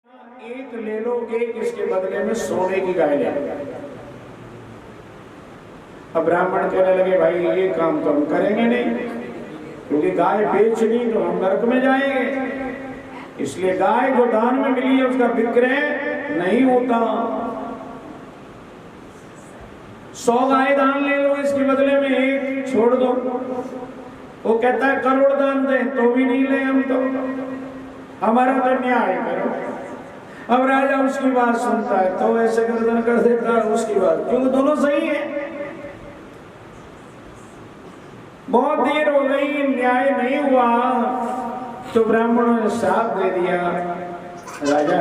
एक ले लो, एक इसके बदले में सोने की गाय ले लो। अब ब्राह्मण कहने लगे भाई ये काम तो हम करेंगे नहीं, क्योंकि गाय बेच ली तो हम नरक में जाएंगे, इसलिए गाय जो दान में मिली है उसका विक्रय नहीं होता। 100 गाय दान ले लो, इसके बदले में एक छोड़ दो। वो कहता है करोड़ दान दे तो भी नहीं ले हम, तो हमारा तो न्याय करो। अब राजा उसकी बात सुनता है तो ऐसे गर्दन कर देता है उसकी बात, क्योंकि दोनों सही है। बहुत देर हो गई, न्याय नहीं हुआ तो ब्राह्मणों ने श्राप दे दिया। राजा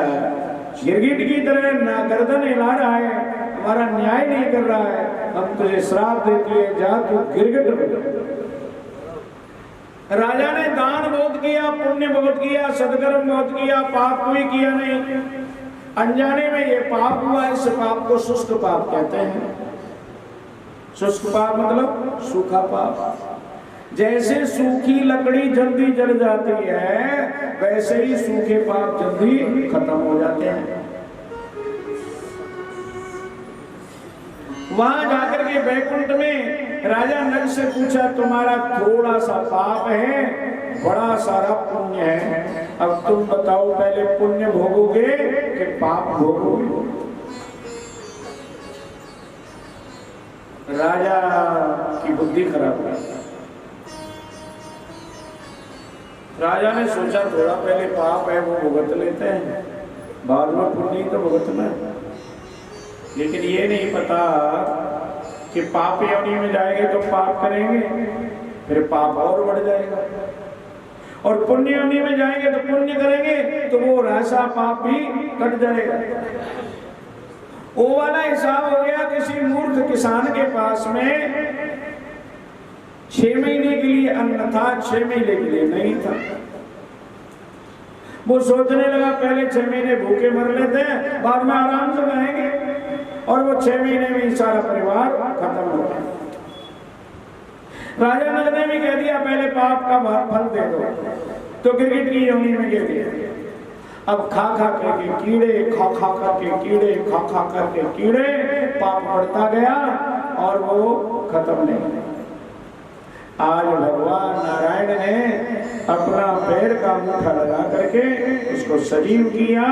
गिरगिट की तरह ना गर्दन हिला रहा है, हमारा न्याय नहीं कर रहा है, हम तुझे श्राप देती है, जा तू गिरगिट। राजा ने दान बहुत किया, पुण्य बहुत किया, सदकर्म बहुत किया, पाप कोई किया नहीं। अनजाने में ये पाप हुआ, इस पाप को शुष्क पाप कहते हैं। शुष्क पाप मतलब सूखा पाप। जैसे सूखी लकड़ी जल्दी जल जाती है, वैसे ही सूखे पाप जल्दी खत्म हो जाते हैं। वहां जाकर के बैकुंठ में राजा नग से पूछा, तुम्हारा थोड़ा सा पाप है, बड़ा सारा पुण्य है, अब तुम बताओ पहले पुण्य भोगोगे कि पाप भोगोगे? राजा की बुद्धि खराब हुई। राजा ने सोचा थोड़ा पहले पाप है वो भुगत लेते हैं, बाद में पुण्य तो भुगतना है। लेकिन ये नहीं पता कि पाप योनि में जाएंगे तो पाप करेंगे, फिर पाप और बढ़ जाएगा, और पुण्य योनि में जाएंगे तो पुण्य करेंगे तो वो राशा पाप भी कट जाएगा। वो वाला हिसाब हो गया। किसी मूर्ख किसान के पास में 6 महीने के लिए अन्न था, 6 महीने के लिए नहीं था। वो सोचने लगा पहले 6 महीने भूखे मर लेते हैं, बाद में आराम से रहेंगे, और वो 6 महीने में सारा परिवार खत्म हो गया। राजा नग ने भी कह दिया पहले पाप का फल दे दो, तो गिरगिट की योनि में गिर दिया। अब खा खा के कीड़े, खा खा करके कीड़े, खा खा करके कीड़े, पाप बढ़ता गया और वो खत्म नहीं। आज भगवान नारायण ने अपना पैर का अंगूठा लगा करके उसको सजीव किया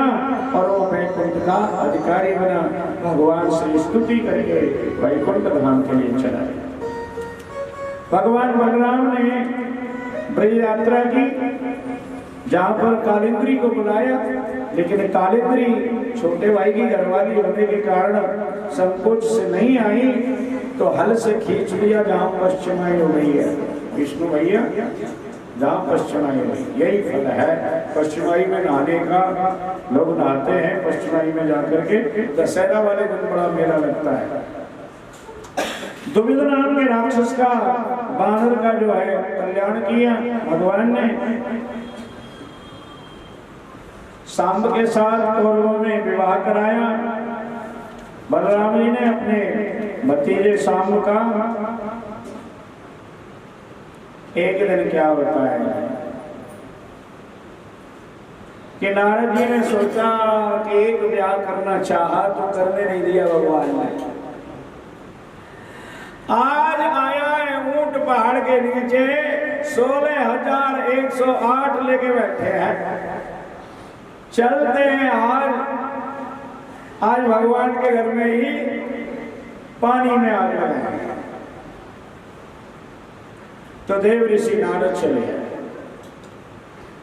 और वो वैकुंठ का अधिकारी बना। भगवान से स्तुति करके वैकुंठ धाम के लिए चला। भगवान बलराम ने ब्रज यात्रा की, जहां पर कालिंद्री को बुलाया, लेकिन कालिंद्री छोटे भाई की घरवाली होने के कारण संकोच से नहीं आई, तो हल से खींच लिया जहां पश्चिमाई हो गई है। विष्णु भैया जहां पश्चिमाई हो गई, यही फल है पश्चिमाई में नहाने का। लोग नहाते हैं पश्चिमाई में जाकर के, दशहरा वाले दिन बड़ा मेला लगता है। दुविध नाम के राक्षस का, बानर का जो है कल्याण किया भगवान ने। सांब के साथ कौरवों में विवाह कराया। बलराम जी ने अपने भतीजे सांब का। एक दिन क्या होता है कि नारद जी ने सोचा कि एक ब्याह करना चाहा तो करने नहीं दिया भगवान ने। आज आया है ऊंट पहाड़ के नीचे, 16,108 लेके बैठे हैं, चलते हैं आज भगवान के घर में ही पानी में आग लगाएंगे। तो देव ऋषि नारद चले।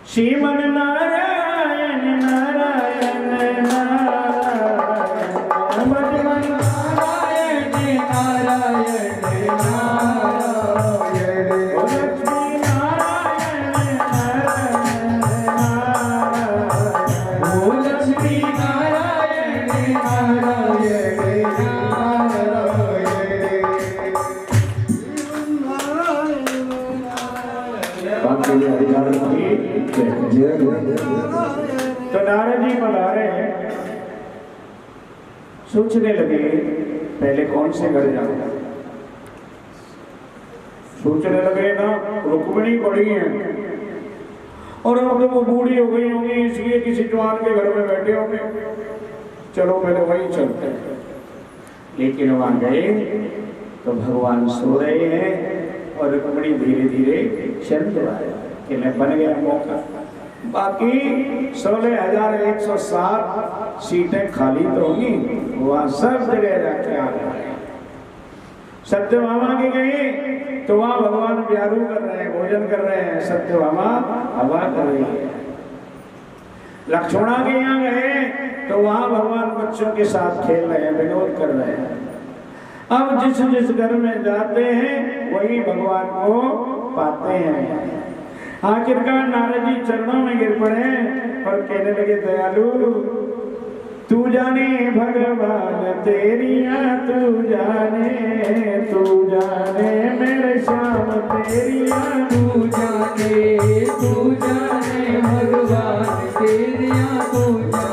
श्रीमन नारायण नारायण नारायण, भगवान नारायण नारायण नारायण, लक्ष्मी नारायण नारायण नारायण, लक्ष्मी नारायण नारायण तो नारद जी बुला रहे हैं। सोचने लगे पहले कौन से घर जाऊं। सोचने लगे ना रुक्मिणी पड़ी है, और अब तो वो बूढ़ी हो गई होंगी, इसलिए किसी जवान के घर में बैठे होंगे, चलो पहले वहीं चलते हैं। लेकिन वहां गए तो भगवान सो रहे हैं और रुक्मिणी धीरे धीरे चल आया कि बन गया मौका। बाकी 16,107 सीटें खाली तो होंगी, वहां सब जगह जाके आ गए। सत्यभामा के गए तो वहां भगवान प्यारू कर रहे हैं, भोजन कर रहे हैं, सत्यभामा हवा कर रही है। लक्ष्मणा के यहाँ गए तो वहां भगवान बच्चों के साथ खेल रहे हैं, विनोद कर रहे हैं। अब जिस जिस घर में जाते हैं वही भगवान को पाते हैं। आखिरकार नारद जी चरणों में गिर पड़े और कहने लगे, दयालु तू जाने भगवान तेरिया, तू जाने मेरे श्याम तेरिया, तू जाने भगवान तेरिया, तू जाने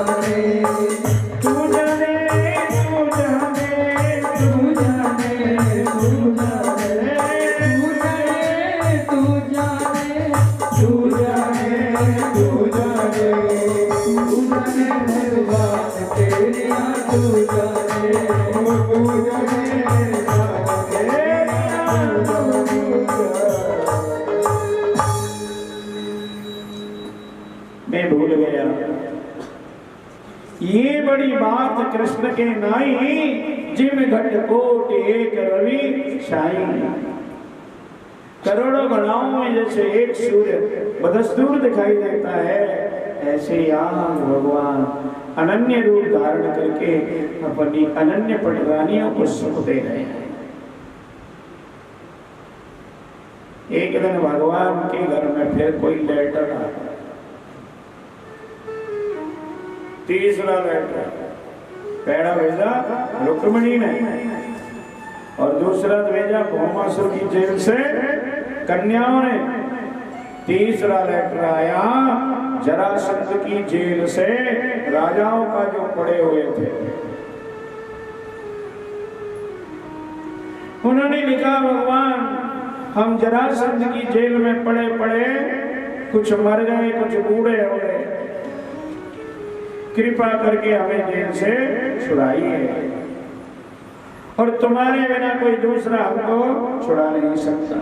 मैं भूल गया ये बड़ी बात कृष्ण के नाई, जिम घट कोट एक रवि छाई। करोड़ों गणाओं में जैसे एक सूर्य बदस्तूर दिखाई देता है, ऐसे यहाँ भगवान अनन्य रूप धारण करके अपनी अनन्य पटरानियों को सुख दे रहे हैं। एक दिन भगवान के घर में फिर कोई लेटर आया, तीसरा लेटर। पहला भेजा रुक्मिणी ने और दूसरा भेजा भौमासुर की जेल से कन्याओं ने। तीसरा लेटर आया जरासंध की जेल से राजाओं का जो पड़े हुए थे। उन्होंने लिखा, भगवान हम जरासंध की जेल में पड़े पड़े कुछ मर गए, कुछ बूढ़े हो गए, कृपा करके हमें जेल से छुड़ाइए, और तुम्हारे बिना कोई दूसरा हमको छुड़ा नहीं सकता।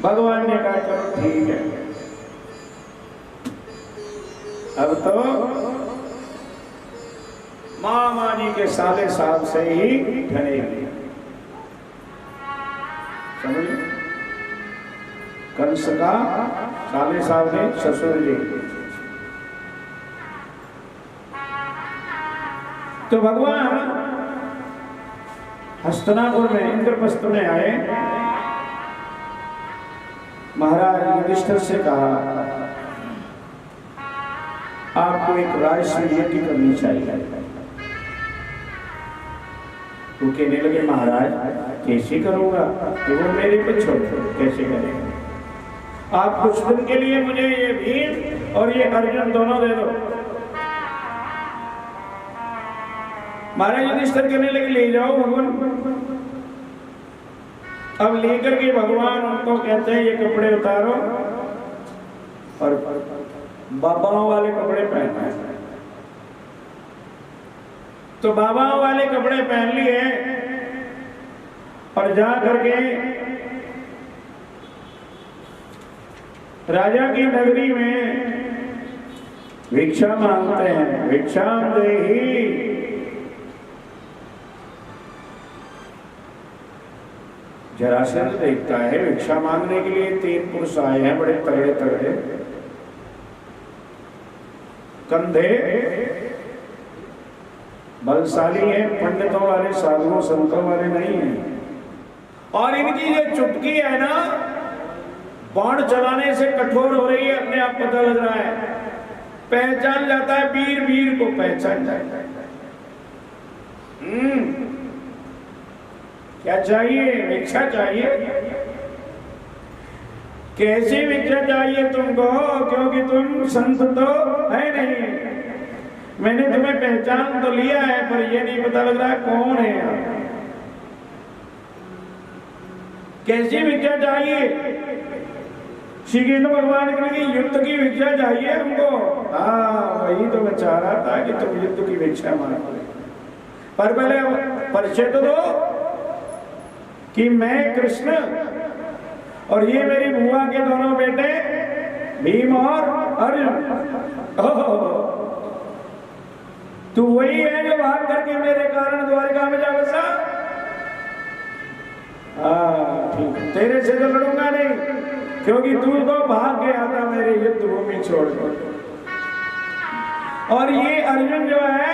भगवान ने कहा चलो ठीक है, अब तो मामानी के साले साहब से ही ठहरेगी। समझ, कंस का साले साहब ने ससुर जी। तो भगवान हस्तिनापुर में इंद्रप्रस्थ में आए, महाराज युधिष्ठिर से कहा आपको एक राजसूय यज्ञ करनी चाहिए। वो कहने लगे, महाराज कैसे करूंगा? तो वो मेरे पे छोड़, कैसे करेंगे? आप कुछ दिन के लिए मुझे ये भीम और ये अर्जुन दोनों दे दो। महाराज युधिष्ठिर कहने लगे, ले जाओ भगवान। अब लेकर के भगवान उनको कहते हैं ये कपड़े उतारो और बाबाओं वाले कपड़े पहनना है। तो बाबाओं वाले कपड़े पहन लिए और जा करके राजा की नगरी में भिक्षा मांगते हैं, भिक्षाम देहि। जरासंध देखता है भिक्षा मांगने के लिए 3 पुरुष आए हैं, बड़े तगड़े तगड़े, कंधे बलशाली हैं, पंडितों वाले, साधुओं संतों वाले नहीं हैं। और इनकी ये चुटकी है ना, बाण चलाने से कठोर हो रही है, अपने आप पता लग रहा है, पहचान जाता है, वीर वीर को पहचान जाता है। क्या चाहिए? भिक्षा चाहिए। कैसी भिक्षा चाहिए तुमको? क्योंकि तुम संत तो है नहीं, मैंने तुम्हें पहचान तो लिया है, पर ये नहीं पता लग रहा है कौन है आप। कैसी भिक्षा चाहिए? श्री कृष्ण भगवान के लिए युद्ध की भिक्षा चाहिए हमको। हाँ वही तो मैं चाह रहा था कि तुम युद्ध की भिक्षा मांगो, पर पहले परिचय तो दो कि मैं कृष्ण और ये मेरी बुआ के दोनों बेटे भीम और अर्जुन। तू वही है जो भाग करके मेरे कारण द्वारिका में जा बसा? ठीक, तेरे से तो लड़ूंगा नहीं, क्योंकि तू तो भाग गया था मेरे युद्ध भूमि छोड़कर। और ये अर्जुन जो है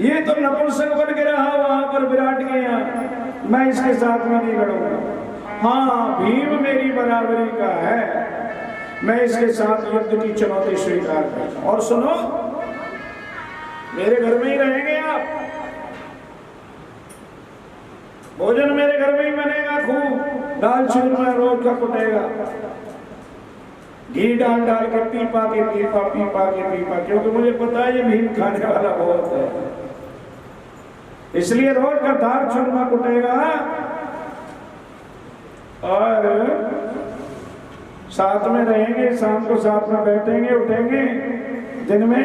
ये तो नपुंसक बन के रहा वहां पर विराट के यहाँ, मैं इसके साथ में नहीं लड़ूंगा। हाँ भीम मेरी बराबरी का है, मैं इसके साथ युद्ध की चुनौती स्वीकार करता हूं। और सुनो, मेरे घर में ही रहेंगे आप, भोजन मेरे घर में ही बनेगा, खूब दाल चूरमा रोज का कुटेगा, घी डाल डाल के पीपा, क्योंकि मुझे पता है ये भीम खाने वाला बहुत है, इसलिए रोज का दाल चूरमा कुटेगा। और साथ में रहेंगे, शाम को साथ में बैठेंगे उठेंगे, दिन में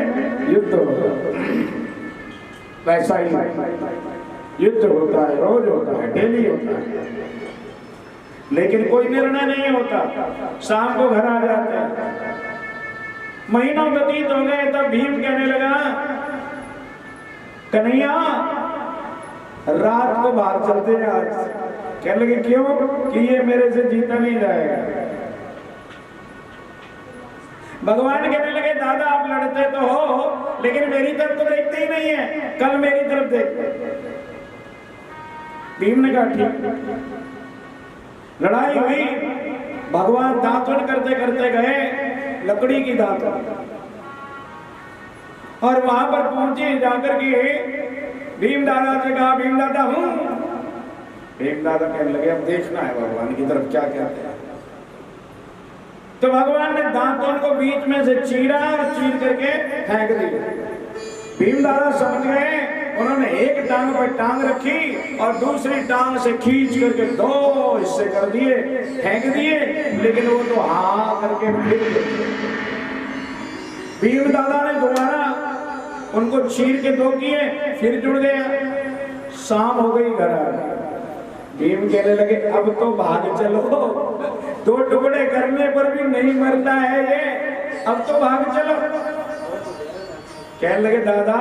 युद्ध होगा। वैसा ही युद्ध होता है, रोज होता है, डेली होता है, लेकिन कोई निर्णय नहीं होता। शाम को घर आ जाते हैं, महीनों व्यतीत हो गए, तब भीम कहने लगा कन्हैया रात को बाहर चलते हैं आज। कहने लगे क्यों? कि ये मेरे से जीता नहीं जाएगा। भगवान कहने लगे दादा आप लड़ते तो हो, लेकिन मेरी तरफ तो देखते ही नहीं है, कल मेरी तरफ देखते। भीम ने कहा ठीक। लड़ाई हुई, भगवान दांतन करते करते गए लकड़ी की दांतन, और वहां पर पहुंचे, जाकर के भीम दादा से कहा भीम दादा हूं। भीम दादा कहने लगे अब देखना है भगवान की तरफ क्या कहते हैं। तो भगवान ने दांतों को बीच में से चीरा और चीर करके फेंक दिया। भीम दादा समझ गए, उन्होंने एक टांग पर टांग रखी और दूसरी टांग से खींच करके दो हिस्से कर दिए, फेंक दिए, लेकिन वो तो हाँ करके फिर भीम दादा ने दोबारा उनको चीर के दो किए, फिर जुड़ गया। शाम हो गई, घर आ गए। भीम कहने लगे अब तो भाग चलो, दो टुकड़े करने पर भी नहीं मरता है ये, अब तो भाग चलो। कहने लगे दादा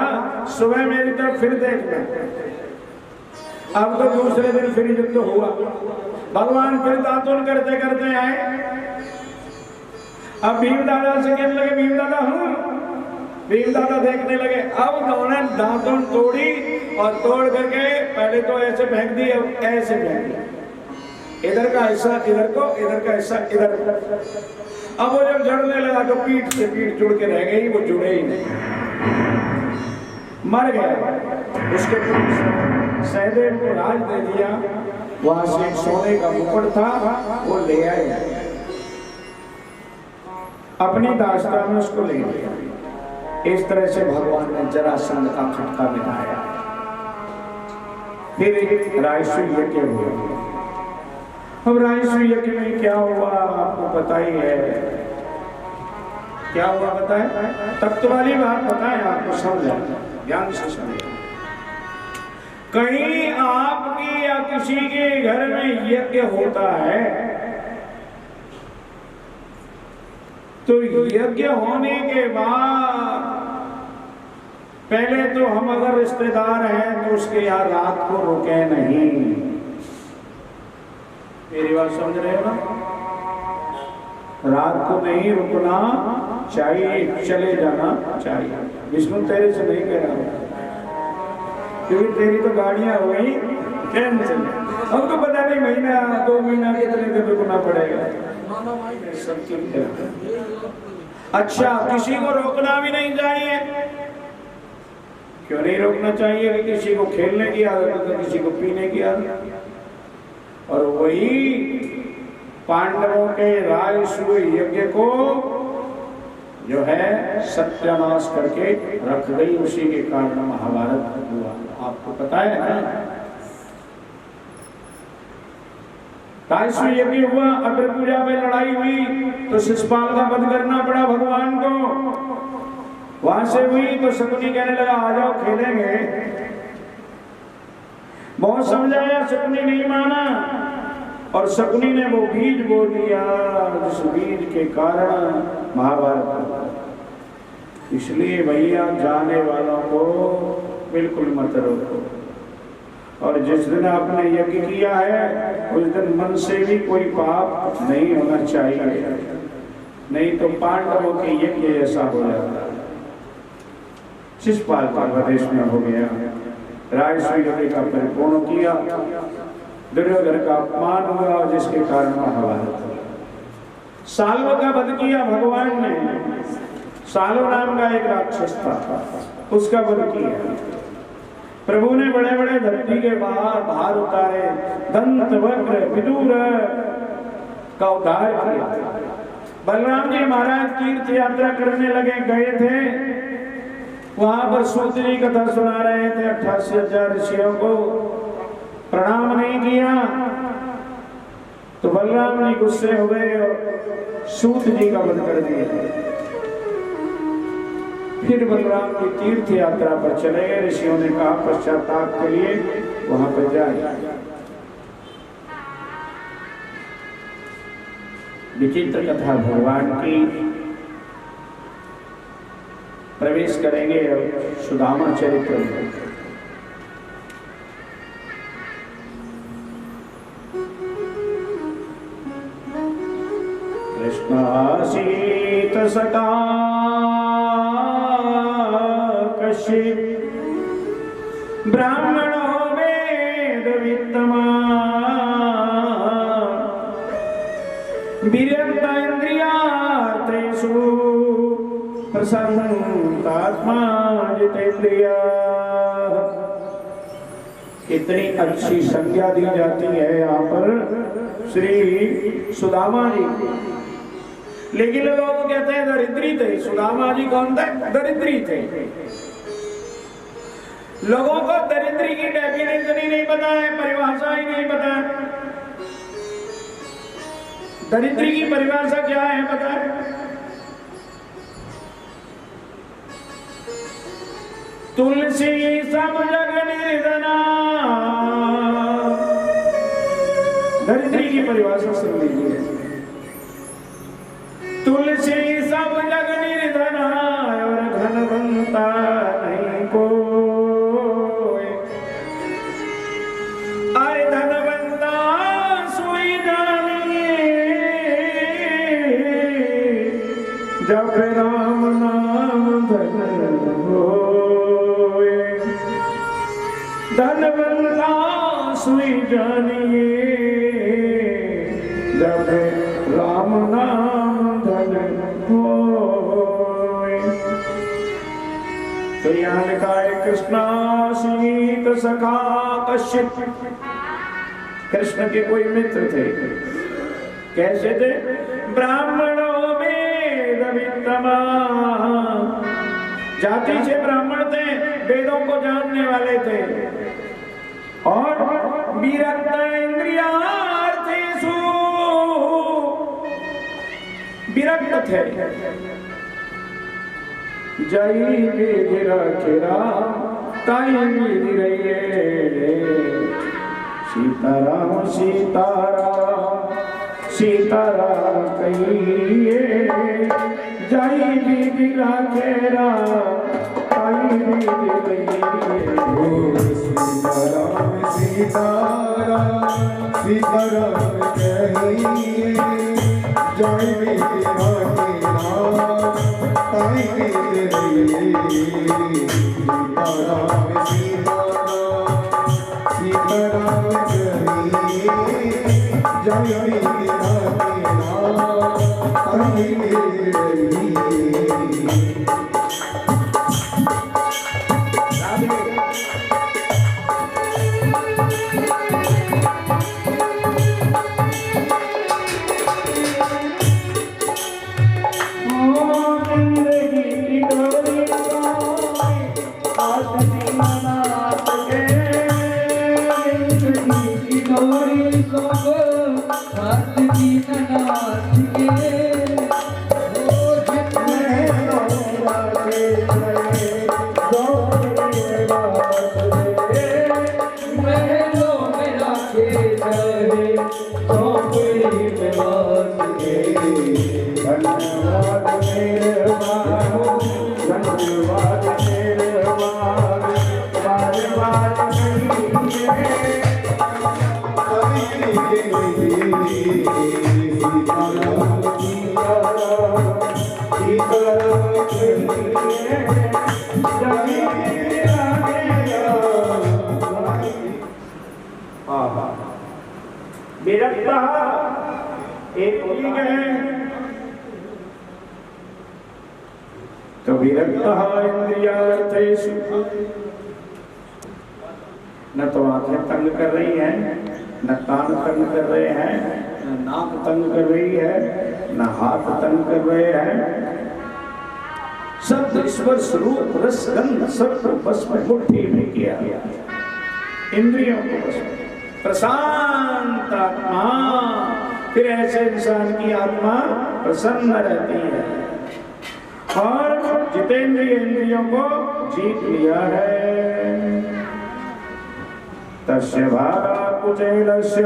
सुबह मेरी तरफ फिर देखना। अब तो दूसरे दिन फिर युद्ध हुआ, भगवान फिर दांतन करते करते आए। अब भीम दादा से कहने लगे भीम दादा हूं। भीम दादा देखने लगे, अब उन्होंने दांतन तोड़ी और तोड़ करके पहले तो ऐसे फेंक दी, अब ऐसे फेंक दिया, इधर का हिस्सा इधर को, इधर का हिस्सा इधर। अब वो जब जड़ने लगा तो पीठ से पीठ जुड़ के रह गई, वो जुड़े ही नहीं, मर गया। उसके सहदेव को राज दे दिया, वहां से एक सोने का मुकुट था, वो ले आए, अपनी दास्तान में उसको ले लिया। इस तरह से भगवान ने जरासंध का खटका मिलाया। फिर एक रायसु यज्ञ हुआ। अब रायसु यज्ञ में क्या हुआ आपको पता ही है, क्या हुआ पता है? तत्व वाली बात पता है आपको, समझा, ध्यान से समझो। कहीं आपके या किसी के घर में यज्ञ होता है तो यज्ञ होने के बाद पहले तो हम अगर रिश्तेदार हैं तो उसके यहाँ रात को रुके नहीं। मेरी बात समझ रहे हो ना? रात को नहीं रुकना चाहिए, चले जाना चाहिए। विष्णु तेरे से नहीं कह रहा, क्योंकि तेरी तो गाड़ियां हो गई, टेंशन। हमको पता नहीं महीना 2 महीना कितने दिन रुकना पड़ेगा। अच्छा, किसी को रोकना भी नहीं चाहिए। क्यों नहीं रोकना चाहिए? कि किसी को खेलने की आदत है, किसी को पीने की आदत। और वही पांडवों के रायसु यज्ञ को जो है सत्यानाश करके रख गई, उसी के कारण महाभारत हुआ। आपको पता है ना? राजस्व यज्ञ हुआ, अग्र पूजा में लड़ाई हुई तो शिशुपाल का वध करना पड़ा भगवान को। वहां से हुई तो शकुनी कहने लगा आ जाओ खेलेंगे। बहुत समझाया, शकुनी नहीं माना और शकुनी ने वो बीज बो दिया जिस बीज के कारण महाभारत। इसलिए भैया जाने वालों को बिल्कुल मत रोको। और जिस दिन आपने यज्ञ किया है उस दिन मन से भी कोई पाप नहीं होना चाहिए, नहीं तो पांडवों के यज्ञ ऐसा हो जाता। शिशुपाल का वध इसमें हो गया, राजस्व यज्ञ का परिपूर्ण किया, दुर्योधन का अपमान हुआ जिसके कारण महाभारत। साल्व का वध किया भगवान ने। सालो नाम का एक राक्षस था, उसका वध किया। प्रभु ने बड़े बड़े धरती के भार उतारे, दंत वक्र विदुर का उद्धार किया। बलराम जी महाराज तीर्थ यात्रा करने लगे, गए थे वहां पर सूत जी कथा सुना रहे थे। 88,000 ऋषियों को प्रणाम नहीं किया तो बलराम जी गुस्से हो गए और सूत जी का वध कर दिया। फिर बलराम की तीर्थ यात्रा पर चले गए। ऋषियों ने कहा पश्चाताप के लिए वहां पर जाए। विचित्र कथा भगवान की। प्रवेश करेंगे सुदामा चरित्र में। कृष्णासीत सका ब्राह्मणो वेद वित्तमा विरक्त इंद्रियार्थेषु प्रसन्नात्मा जितेन्द्रिया। कितनी अच्छी संज्ञा दी जाती है यहाँ पर श्री सुदामा जी। लेकिन लोग कहते हैं दरिद्री थे। सुदामा जी कौन थे? दरिद्री थे। लोगों को दरिद्री की डेफिनेशन ही नहीं पता है, परिभाषा ही नहीं पता है। दरिद्री की परिभाषा क्या है पता है? तुलसी सब जग निर्धना। दरिद्री की परिभाषा सुन लीजिए। तुलसी सब जग निर्धना और धनवंता नहीं को। अरे धनवंता सुई जानिए जब राम नाम धन होए। धनवंता सुई जानिए जब राम नाम धन होए। तो यहाँ लिखा है कृष्णासीत सखा कश्यप। कृष्ण के कोई मित्र थे। कैसे थे? ब्राह्मणों वेद वित्तमा। जाति से ब्राह्मण थे, वेदों को जानने वाले थे और विरक्त इंद्रियार्थेषु विरक्त थे। जय विधिरा केरा ताई विधि रहिए। सीताराम सीताराम सीताराम कहिए। जय विधिरा केरा ताई विधि रहिए। सीताराम सीताराम सीताराम कहिए। जय विधिरा केरा ताई विधि रहिए। सीताराम सीताराम सीताराम कहिए। जय विधिरा केरा ताई विधि रहिए। दीननाथ के महलों में रखे रहे झोपड़ी में बास के धन्यवाद मेरे बाबू, धन्यवाद मेरे बाबू, बारे बात नहीं है। विरक्ता एक ठीक है तो विरक्ता इंद्रियार्थेषु, न तो आंखें तंग कर रही हैं, न कान तंग कर रहे हैं, न नाक तंग कर रही है, न हाथ तंग कर रहे हैं। सब ईश्वर स्वरूप रस गंध सबको बस में मुट्ठी में किया गया, इंद्रियों को बस में। प्रशांत आत्मा, फिर ऐसे इंसान की आत्मा प्रसन्न रहती है और जितेंद्रिय इंद्रियों को जीत लिया है। तस्य भागा कुचेलस्य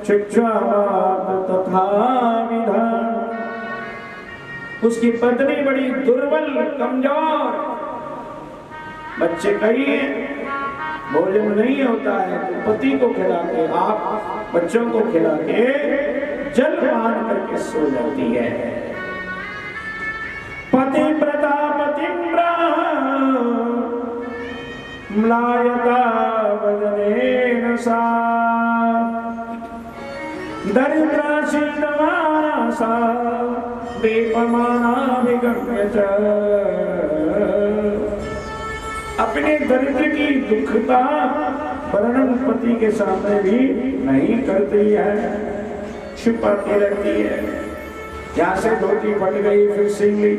शिक्षावाद तथा विधान। उसकी पत्नी बड़ी दुर्बल कमजोर, बच्चे कई हैं, भोजन नहीं होता है तो पति को खिला के, आप बच्चों को खिला के जल पान करके सो जाती है। पतिव्रता पतिव्रा म्लायता वदनेन सा दरिद्रा शीलवाना सा दीपमाना विगम्य च। अपने दरिद्र की दुखता वर्णन पति के सामने भी नहीं करती है, छुपाती रहती है। यहाँ से धोती फट गई फिर सिल ली,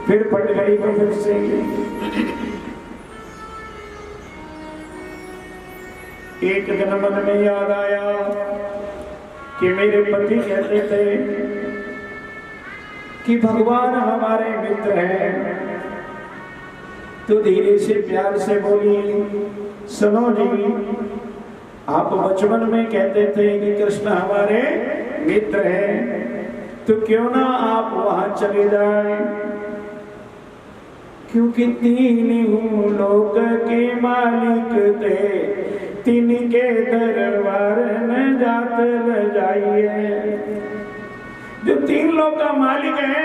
फिर फट गई तो फिर सिल ली। एक दिन मन में याद आया कि मेरे पति कहते थे कि भगवान हमारे मित्र हैं, तो धीरे से प्यार से बोली, सुनो जी, आप बचपन में कहते थे कि कृष्ण हमारे मित्र हैं, तो क्यों ना आप वहां चले जाएं, क्योंकि तीन लोक के मालिक थे, तीन के दरबार में जात ल जाइए। जो तीन लोक का मालिक है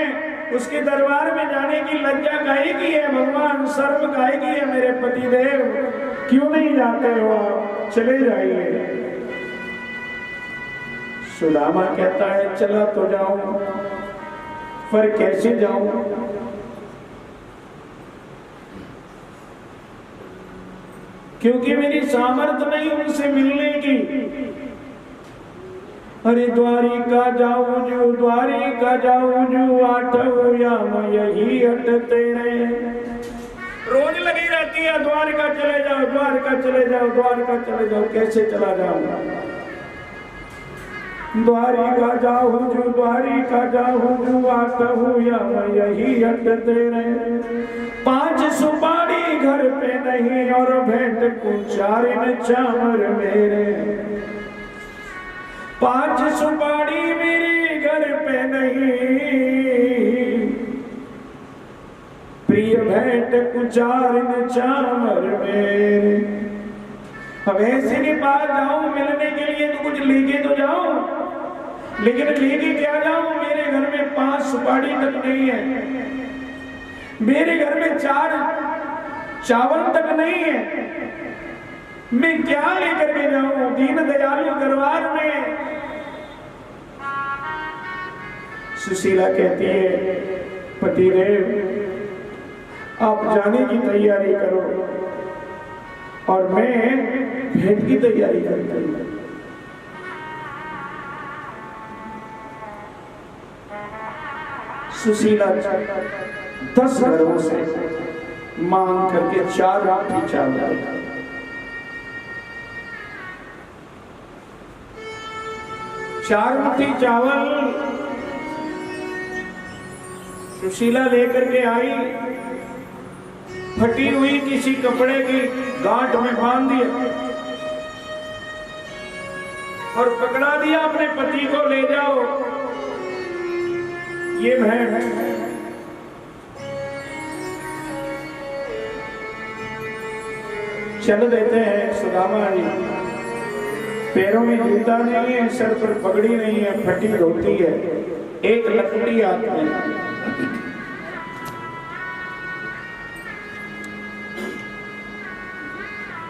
उसके दरबार में जाने की लज्जा काहे की है भगवान, शर्म काहे की है मेरे पतिदेव, क्यों नहीं जाते हो आप, चले जाइए। सुदामा कहता है चला तो जाऊं, पर कैसे जाऊं, क्योंकि मेरी सामर्थ्य नहीं उनसे मिलने की। अरे द्वारिका जाऊं जो, द्वारिका जाऊं जो, आठों याम यही अटते रहे। रोज लगी रहती है द्वारिका चले जाओ, द्वारिका चले जाओ, द्वारिका चले जाओ, कैसे चला जाऊंगा। द्वारिका जाऊं जो, द्वारिका जाऊं जो, आठों याम यही अटते रहे। 5 सुपारी घर पे नहीं और भेंट कुंचारिन चामर मेरे। 5 सुपारी मेरे घर पे नहीं, प्रिय भेंट कुचारिन चामर मेरे। अब ऐसे के पास जाऊं मिलने के लिए तो कुछ लेके तो जाऊं, लेकिन लेके क्या जाऊं, मेरे घर में 5 सुपारी तक नहीं है, मेरे घर में 4 चावल तक नहीं है, मैं क्या लेकर के जाऊं दीन दयालु दरबार में। सुशीला कहती है पतिदेव आप जाने की तैयारी करो और मैं भेंट की तैयारी करती हूं। सुशीला 10 घरों से मांग करके 4 राखी चावल, 4 मुट्ठी चावल सुशीला लेकर के आई, फटी हुई किसी कपड़े की गांठ में बांध दिया और पकड़ा दिया अपने पति को, ले जाओ ये भेड़। चल देते हैं सुदामा जी, पैरों में जूता नहीं है, सर पर पगड़ी नहीं है, फटी धोती है, एक लकड़ी हाथ में।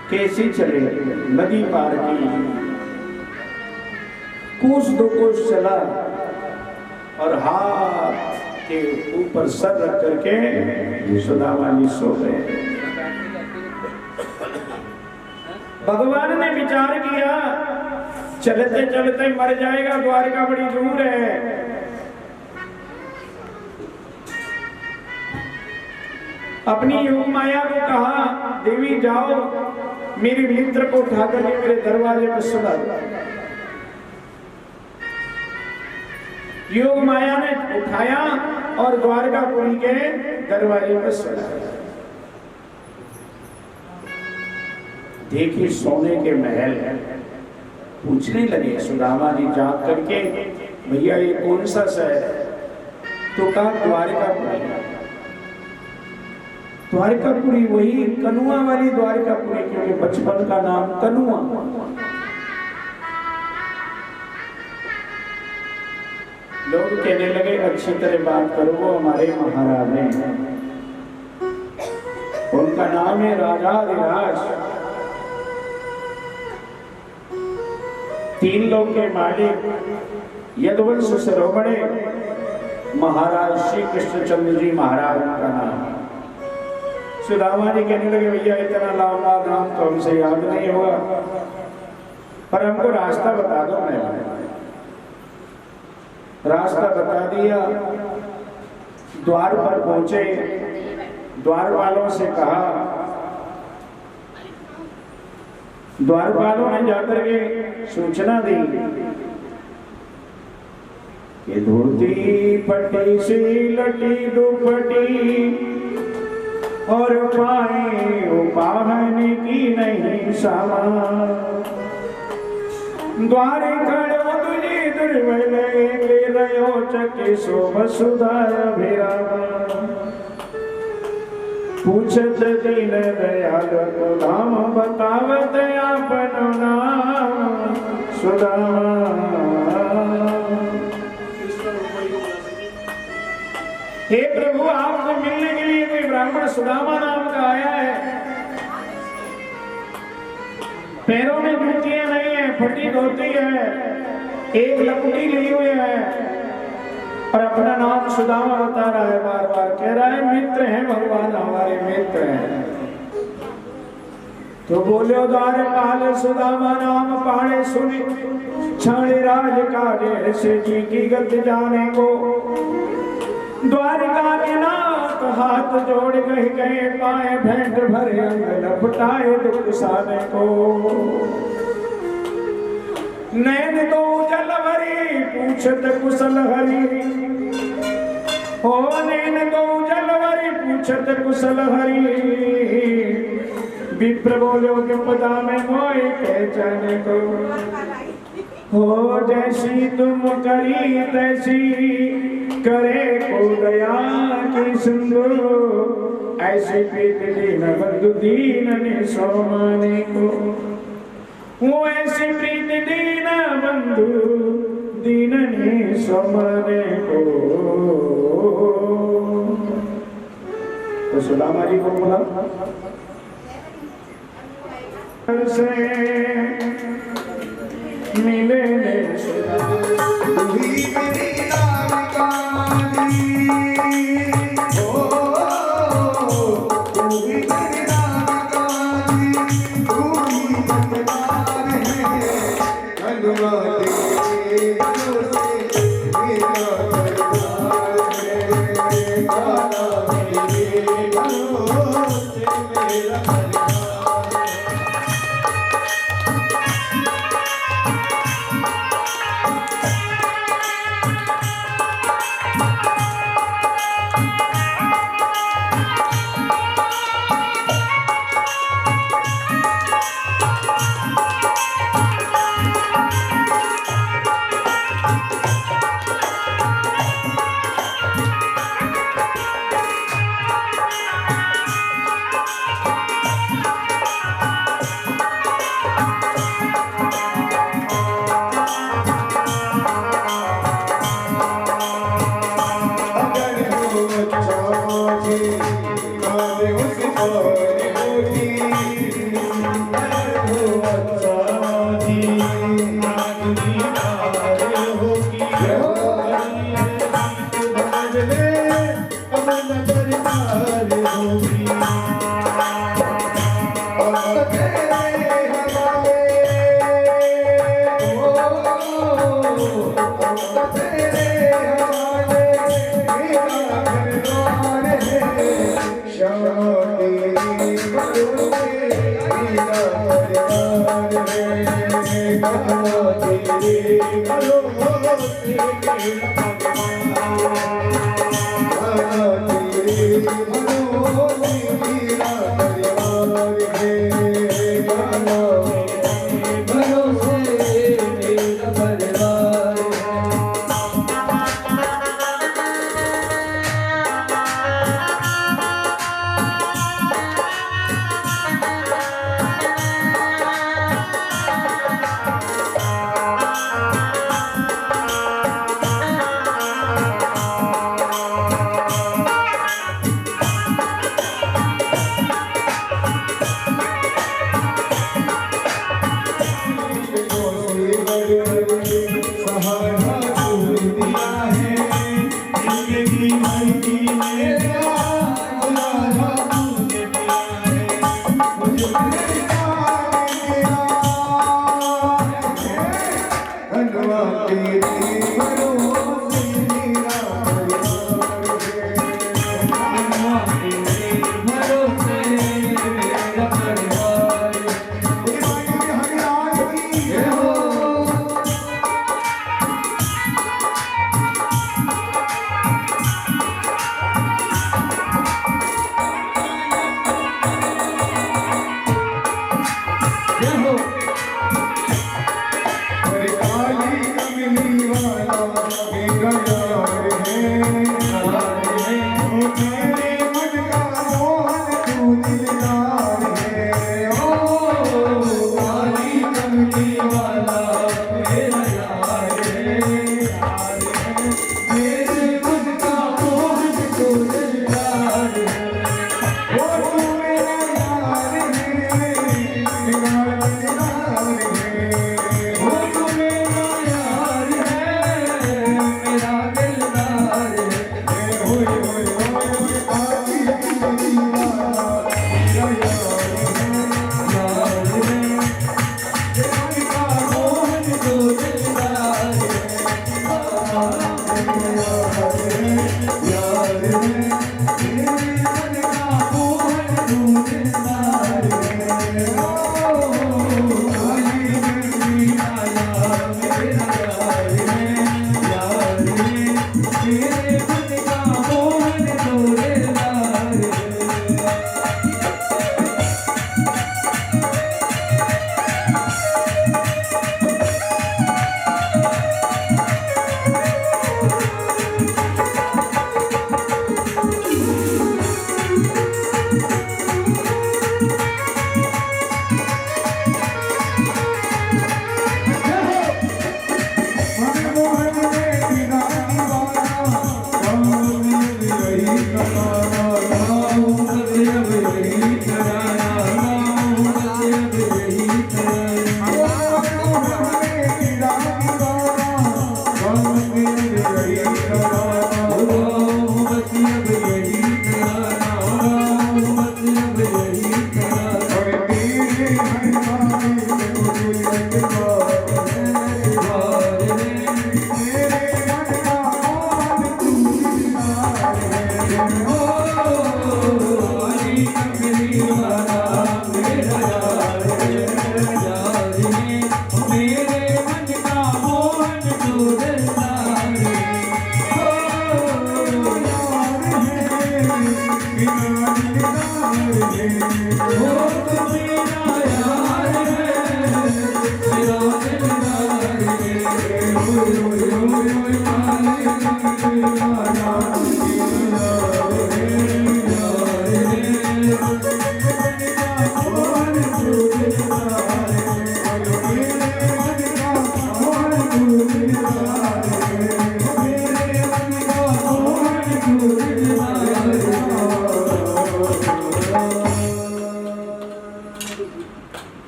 कैसी चले, नदी पार की, कोस 2 कोस चला और हाथ के ऊपर सर रख करके सुदामा जी सो गए। भगवान ने विचार किया चलते चलते मर जाएगा, द्वारका बड़ी दूर है। अपनी योग माया को कहा, देवी जाओ मेरे मित्र को उठा करके मेरे दरवाजे पर सुला दो। योग माया ने उठाया और द्वारकापुरी के दरवाजे पर सुला दिया। देखिए सोने के महल है, पूछने लगे सुदामा जी जाग करके, भैया ये कौन सा शहर है? तो कहा द्वारकापुरी। द्वारकापुरी वही कनुआ वाली द्वारकापुरी, क्योंकि बचपन का नाम कनुआ। लोग कहने लगे अच्छी तरह बात करो, वो हमारे महाराज हैं, उनका नाम है राजाधिराज, 3 लोग के मालिक, यदुवंश शिरोमणि महाराज श्री कृष्णचंद्र जी महाराज का नाम। सुदामा जी कहने लगे भैया इतना लंबा नाम तो हमसे याद नहीं होगा, पर हमको रास्ता बता दो। मैं रास्ता बता दिया, द्वार पर पहुंचे, द्वार वालों से कहा, द्वार वालों ने जाकर के सूचना दी कि धोती फटी सी लटी दुपटी और पाए उपाहन की नहीं सामान, द्वारे खड़ो तुझे दुर्बल के रयो चके शोभ सुधार भिरावा, पूछत दीन दयाल को नाम बतावत आपन नाम सुदामा। हे प्रभु आपसे मिलने के लिए कोई ब्राह्मण सुदामा नाम का आया है, पैरों में जूतियां नहीं है, फटी धोती है, एक लकड़ी ली हुई है और अपना नाम सुदामा बता रहा है, बार बार कह रहा है मित्र हैं भगवान, हमारे मित्र हैं। तो बोलो द्वारपाल सुदामा नाम पाड़े सुनी, छाड़े राज काजे से जी की गति जाने को, द्वारिका के नाथ हाथ जोड़ गए पाए भेंट भरे अंग लपटाए दुख साने को, नैन दो जल भरी पूछत कुशल हरि, हो नैन दो जल भरी पूछत कुशल हरि, विप्र बोलो के पदा में मोए पहचाने को, हो जैसी तुम करी तैसी करे को दया की सिंधु, ऐसी प्रीत दीन बंधु दीन ने सोमाने को, वो ऐसी प्रीत दीन बंधु दीन ने सोमाने को। तो सुदामा जी को बोला से मिले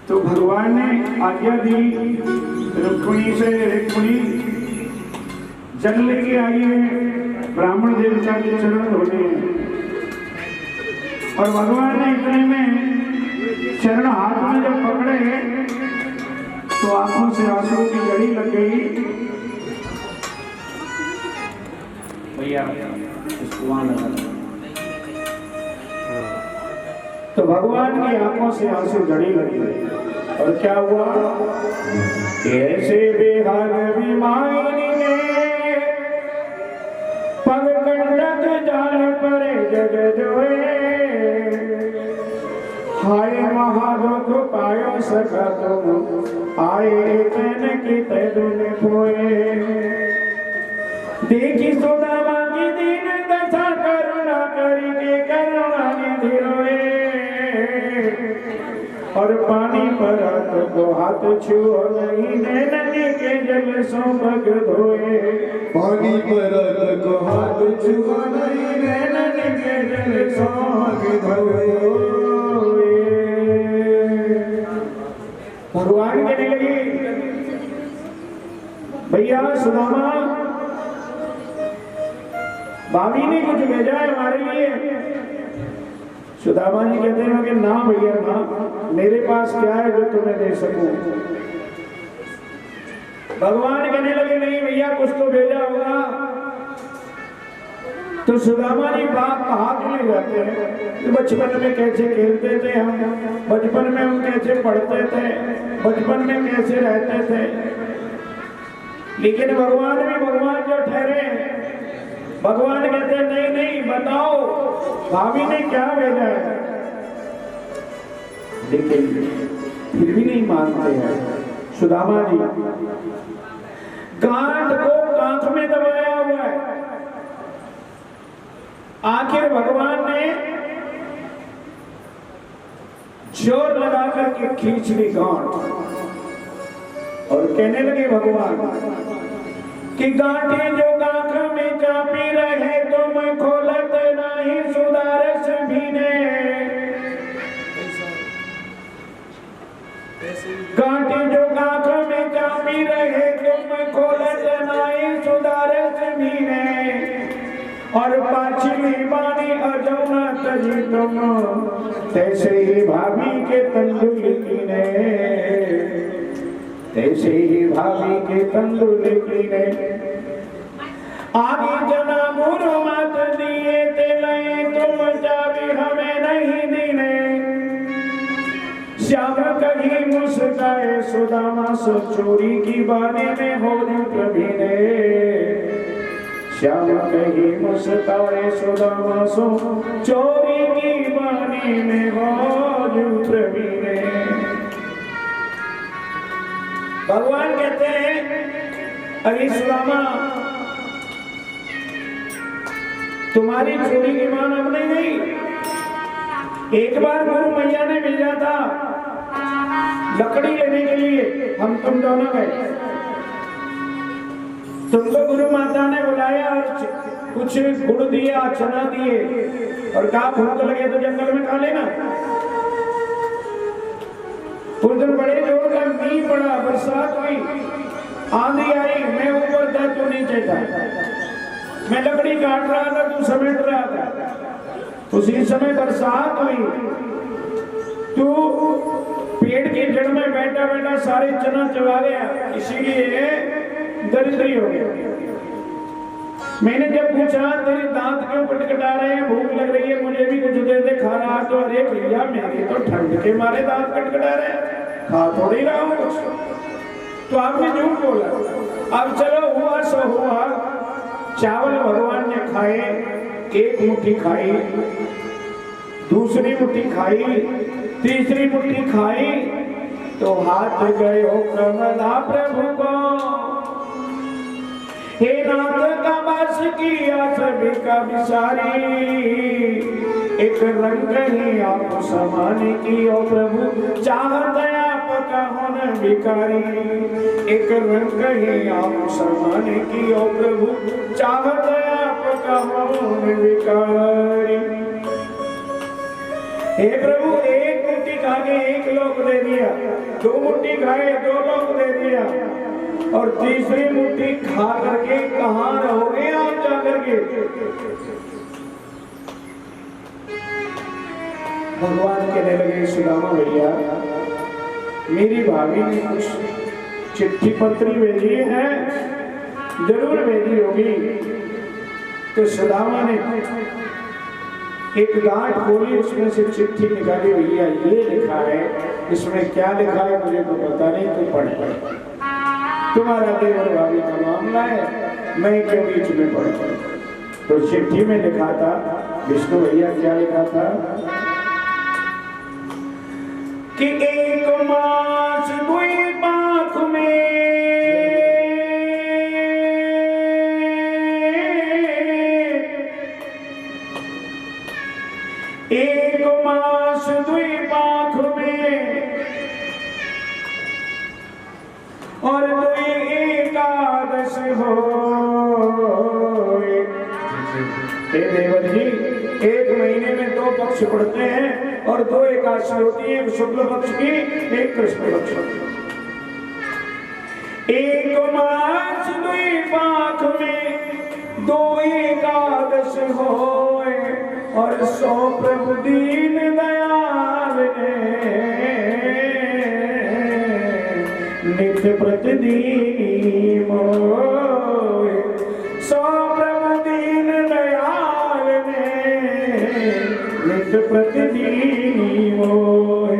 तो भगवान ने आज्ञा दी रुक्मिणी से, रुक्मिणी जल लेके आई है, ब्राह्मण देवता के चरण धोने हैं। और भगवान ने इतने में चरण हाथ में जब पकड़े तो आंखों से आंसू की जड़ी लग गई। भैया इसको वहां लगा। तो भगवान की आंखों से आंसू जड़ी लग गई। और क्या हुआ? कैसे बेहाल बीमारी ने पग कंटक जाल परे जग जोए, हाय महादुख पायो सखा तुम, आए तन की तैदुन खोए। देखी सुदामा की दीन दशा करुणा करके करुणा निधि रोए। और पानी पर को हाथ छुओ नहीं, नदी के जल सो पग धोए। पानी पर को हाथ छुओ नहीं, नदी के जल सो पग धोए। भगवान कहने लगे, भैया सुदामा, भाभी ने कुछ भेजा है हमारे लिए। सुदामा जी कहते हैं कि ना भैया ना, मेरे पास क्या है जो तुम्हें दे सकूं। भगवान कहने लगे, नहीं भैया कुछ तो भेजा होगा। तो सुदामा जी बात हाथ में जाते हैं। बचपन में कैसे खेलते थे हम, बचपन में हम कैसे पढ़ते थे, बचपन में कैसे रहते थे। लेकिन भगवान भी भगवान जो ठहरे, भगवान कहते हैं नहीं नहीं बताओ भाभी ने क्या भेजा है। लेकिन फिर भी नहीं मानते हैं सुदामा जी। गांठ को कांख में दबाया हुआ है। आखिर भगवान ने जोर लगा करके खींच ली गांठ और कहने लगे भगवान कि गांठे जो गांठ में चापी रहे तुम खोलत नहीं सुधारस भीने। गांठे जो गांठ में चापी रहे तुम खोलत नहीं सुधारस भीने। और पाछली बानी अजौना तजी तुम, तैसे ही भाभी के तंदुल कीने, तैसे ही भाभी के तंदुल कीने। आगे जना गुरु मत दिए ते नहीं तुम चाबी हमें नहीं दीने। श्याम कहीं मुस्काए सुदामा सो चोरी की बाने में हो प्रभीने। श्याम कहीं मुस्काए सुदामा सो चोरी की बाने में हो प्रभीने। भगवान कहते हैं, अरे सुदामा तुम्हारी चोरी की मान अब नहीं गई। एक बार गुरु मैया ने भेजा था लकड़ी लेने के लिए, हम तुम दोनों गए। तुमको गुरु माता ने बुलाया और कुछ गुड़ दिया, चना दिए और कहा भूख लगे तो जंगल में खा लेना। उस दिन बड़े जोर का मींह पड़ा, बरसात हुई, आंधी आई, मैं ऊपर था तू नीचे था। मैं लकड़ी काट रहा था तू समेट रहा था। उसी समय बरसात हुई, तू पेड़ की जड़ में बैठा बैठा सारे चना चबा गया, इसीलिए दरिद्री हो गया। मैंने जब पूछा तेरे दांत क्यों कटकटा रहे हैं, भूख लग रही है, मुझे भी कुछ दे दे खा रहा। तो अरे भैया मेरे तो ठंड के मारे दांत कटकटा रहे हैं, खा थोड़ी रहा हूँ कुछ। तो आपने झूठ बोला। अब चलो हुआ सो हुआ, चावल भगवान ने खाए, एक मुट्ठी खाई, दूसरी मुट्ठी खाई, तीसरी मुट्ठी खाई तो हाथ गए हो कमला प्रभु को। हे नाथ का बस किया सभी का विसारी, एक रंग ही आप समान की ओ प्रभु, चाहत आपका होना भिखारी। एक रंग ही आप समान की ओ प्रभु, चाहत आपका होना भिखारी। हे प्रभु एक मुट्ठी खा के एक लोक दे दिया, दो मुट्ठी खाए दो लोक दे दिया, और तीसरी मुट्ठी खा करके कहाँ के भगवान कहने लगे, सुदामा भैया मेरी भाभी ने कुछ चिट्ठी पत्री भेजी है, जरूर भेजी होगी। तो सुदामा ने एक गांठ खोली, उसमें से चिट्ठी निकाली, भैया ये लिखा है, इसमें क्या लिखा है मुझे तो पता नहीं, तू पढ़ पढ़, तुम्हारा देवर भाभी का मामला है, मैं क्यों बीच में पढ़। तो चिट्ठी में लिखा था, विष्णु भैया क्या लिखा था कि एक मास दुई पाख में एक मास दुई पाख में और दुई एकादश हो। देवर जी, एक महीने में 2 पक्ष पड़ते हैं और 2 एकादशी होती है, एक शुक्ल पक्ष की, एक कृष्ण पक्ष की। एक मास दुई पाख में 2 एकादश होए और 100 प्रभु दीन दयाल ने नित्य प्रतिदिन मोए। 100 प्रभु दीन दयाल ने नित्य प्रतिदिन मोए।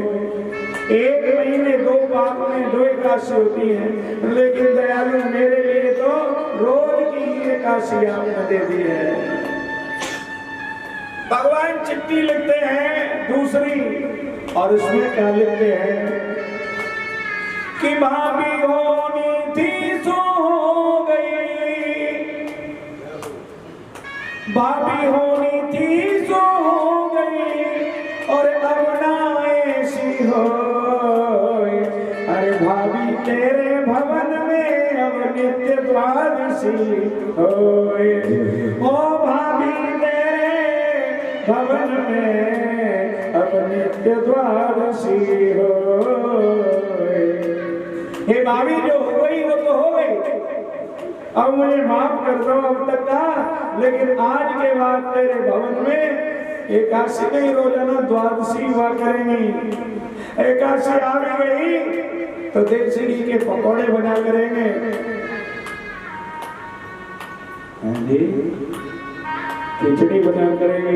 एक महीने 2 पाक में 2 एकादशी होती है, लेकिन दयालु मेरे लिए तो रोज की एकादशी आपने दे दी है। भगवान चिट्ठी लिखते हैं दूसरी, और उसमें क्या लिखते हैं कि भाभी होनी थी सो हो गई, भाभी होनी थी सो हो गई और अब ना ऐसी हो। अरे भाभी तेरे भवन में अब नित्य द्वादशी होए। ओ भाभी भवन में अब नित्य द्वादशी हो। हे भाभी, जो हो गई वो तो हो गई, अब मुझे माफ कर दो अब तक का, लेकिन आज के बाद तेरे भवन में एकादशी नहीं, रोजाना द्वादशी हुआ करेंगी। एकादशी आ भी गई तो देसी घी के पकौड़े बना करेंगे, खिचड़ी बना करेंगे,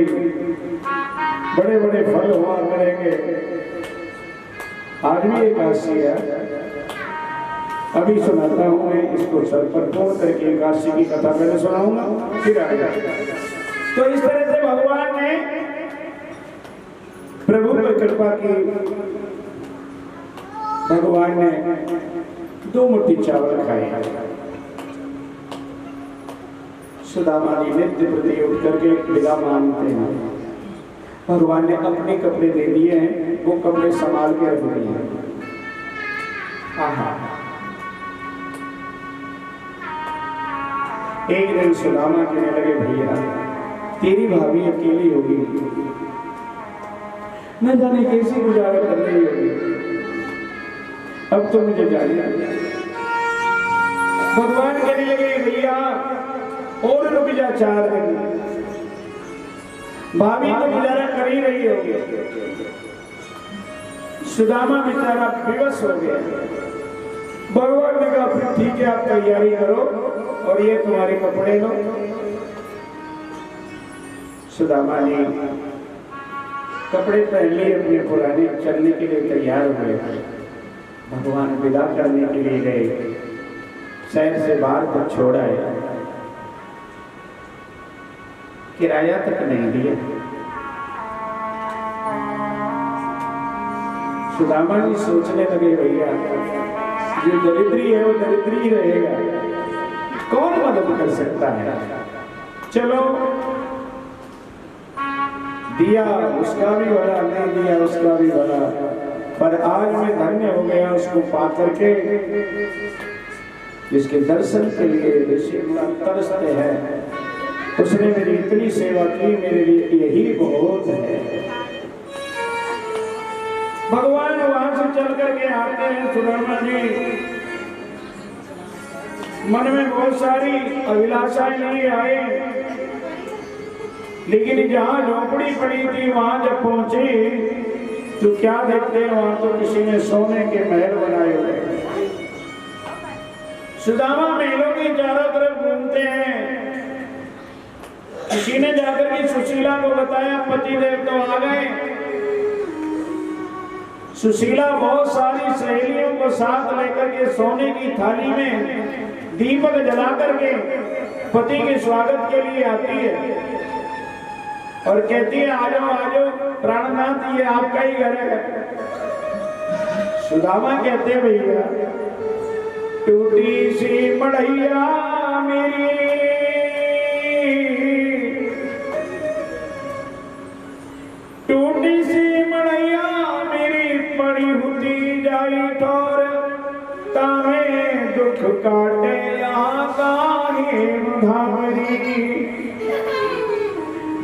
बड़े बड़े फल हुआ करेंगे। आज भी एकादशी है, अभी सुनाता हूँ मैं इसको सर पर तोड़ करके, एकादशी की कथा पहले सुनाऊंगा फिर आएगा। तो इस तरह से भगवान ने प्रभु पर कृपा की। भगवान ने 2 मुट्ठी चावल खाए। सुदामा जी नित्य प्रति उठ करके विदा मांगते हैं। भगवान ने अपने कपड़े दे दिए हैं, वो कपड़े संभाल के रख दिए हैं। एक दिन सुदामा कहने लगे, भैया तेरी भाभी अकेली होगी, न जाने कैसी गुजारा कर रही होगी, अब तो मुझे जाने। भगवान कहने लगे, भैया और रुक जा 4 दिन, भाभी तो गुजारा कर ही रही होगी। सुदामा बेचारा विवश हो गया। भगवान ने कहा, फिर ठीक है, आप तैयारी करो और ये तुम्हारे कपड़े लो। सुदामा ने कपड़े पहन लिए, अपने पुराने, चलने के लिए तैयार हो गए। भगवान विदा करने के लिए गए, शहर से बाहर तक छोड़ा है, किराया तक नहीं दिया। सुदामा जी सोचने लगे, भैया जो दरिद्री है वो दरिद्री ही रहेगा, कौन मदद कर सकता है। चलो, दिया उसका भी भला, नहीं दिया उसका भी भला, पर आज मैं धन्य हो गया उसको पा करके, जिसके दर्शन के लिए ऋषि तरसते हैं। उसने मेरी इतनी सेवा की, मेरे लिए यही बहुत है। भगवान वहां से चल करके आते हैं। सुदामा जी मन में बहुत सारी अभिलाषाएं लिए आए, लेकिन जहां झोपड़ी पड़ी थी वहां जब पहुंचे तो क्या देखते हैं, वहां तो किसी ने सोने के महल बनाए हुए। सुदामा महलों के चारों तरफ घूमते हैं। किसी ने जाकर के सुशीला को बताया पति देव तो आ गए। सुशीला बहुत सारी सहेलियों को साथ लेकर के सोने की थाली में दीपक जला करके पति के स्वागत के लिए आती है और कहती है आ जाओ प्राणनाथ, ये आपका ही घर है। सुदामा कहते हैं भैया टूटी सी मड़ैया मेरी, टूटी सी मड़ैया मेरी पड़ी होती जाई ठोर, तामे दुख काटे यहाँ काहे धामरी,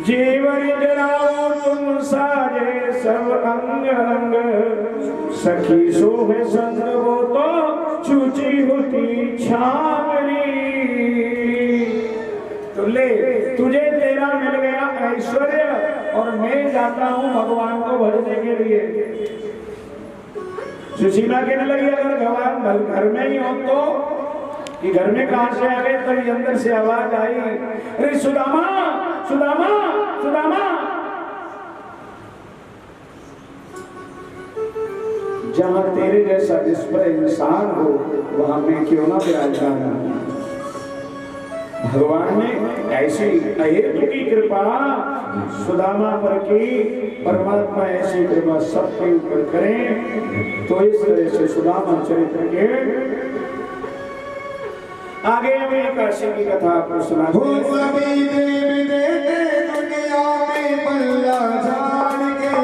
जीवन जलाओ तुम सारे सब अंग रंग, सखी सोहे संग वो तो छूची होती छावरी। तो ले तुझे तेरा मिल गया ऐश्वर्य और मैं जाता हूँ भगवान को भजने के लिए। सुशीला कहने लगी अगर भगवान घर में ही हो तो, कि घर में कहां से आ गए, तभी अंदर से आवाज आई अरे सुदामा सुदामा सुदामा। जहां तेरे जैसा जिस पर इंसान हो वहां मैं क्यों ना विराजमान हूं। भगवान ने ऐसी अहेतु की कृपा सुदामा पर की, परमात्मा ऐसी कृपा सबके ऊपर करें। तो इस तरह से सुदामा चरित्र के आगे हमें काशी की कथा आपको सुनाते हैं। सभी देव देते दुनिया में बल्ला झाड़ के,